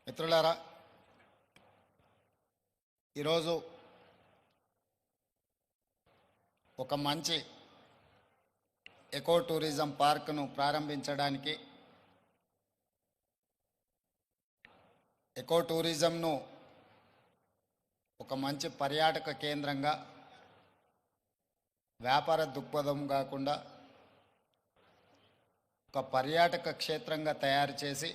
మిత్రులారా, ఈరోజు ఒక మంచి ఎకో టూరిజం పార్కును ప్రారంభించడానికి, ఎకో టూరిజంను ఒక మంచి పర్యాటక కేంద్రంగా, వ్యాపార దృక్పథం కాకుండా ఒక పర్యాటక క్షేత్రంగా తయారు చేసి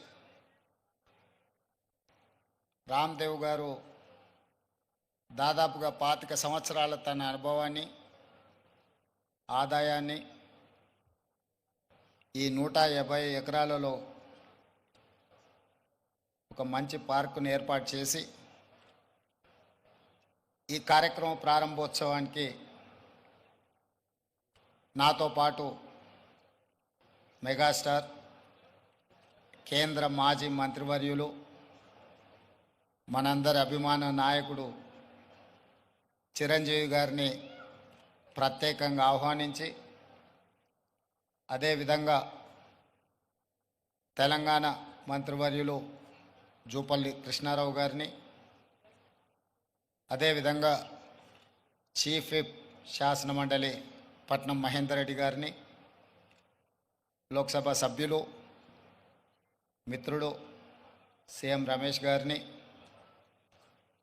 రామ్దేవ్ గారు దాదాపుగా 25 సంవత్సరాల తన అనుభవాన్ని, ఆదాయాన్ని ఈ 150 ఎకరాలలో ఒక మంచి పార్కును ఏర్పాటు చేసి ఈ కార్యక్రమం ప్రారంభోత్సవానికి నాతో పాటు మెగాస్టార్, కేంద్ర మాజీ మంత్రివర్యులు, మనందరి అభిమాన నాయకుడు చిరంజీవి గారిని ప్రత్యేకంగా ఆహ్వానించి, అదేవిధంగా తెలంగాణ మంత్రివర్యులు జూపల్లి కృష్ణారావు గారిని, అదేవిధంగా చీఫ్ విప్ శాసనమండలి పట్నం మహేందర్ రెడ్డి గారిని, లోక్సభ సభ్యులు మిత్రుడు సీఎం రమేష్ గారిని,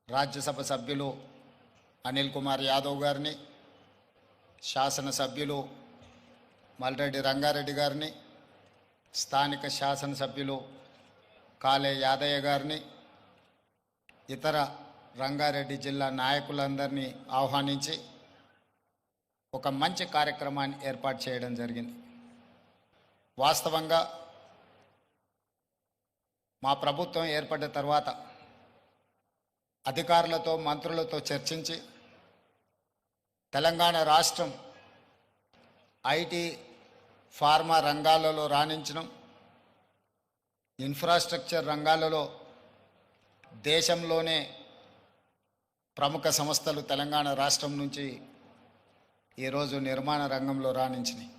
రాజ్యసభ సభ్యులు అనిల్ కుమార్ యాదవ్ గారిని, శాసనసభ్యులు మల్రెడ్డి రంగారెడ్డి గారిని, స్థానిక శాసనసభ్యులు కాలే యాదయ్య గారిని, ఇతర రంగారెడ్డి జిల్లా నాయకులందరినీ ఆహ్వానించి ఒక మంచి కార్యక్రమాన్ని ఏర్పాటు చేయడం జరిగింది. వాస్తవంగా మా ప్రభుత్వం ఏర్పడ్డ తర్వాత అధికారులతో, మంత్రులతో చర్చించి తెలంగాణ రాష్ట్రం ఐటీ, ఫార్మా రంగాలలో రాణించడం, ఇన్ఫ్రాస్ట్రక్చర్ రంగాలలో దేశంలోనే ప్రముఖ సంస్థలు తెలంగాణ రాష్ట్రం నుంచి ఈరోజు నిర్మాణ రంగంలో రాణించినాయి.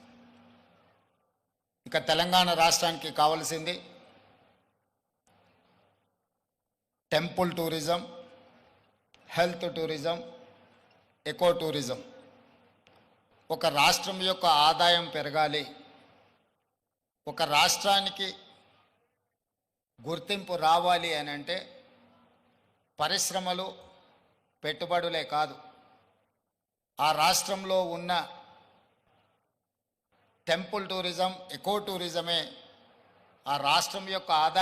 ఇక తెలంగాణ రాష్ట్రానికి కావలసింది temple tourism, health tourism, eco tourism. ఒక రాష్ట్రం యొక్క ఆదాయం పెరగాలి, ఒక రాష్ట్రానికి గుర్తింపు రావాలి అని అంటే పరిశ్రమలు, పెట్టుబడులే కాదు, ఆ రాష్ట్రంలో ఉన్న టెంపుల్ టూరిజం, ఎకో టూరిజమే ఆ రాష్ట్రం యొక్క ఆదాయం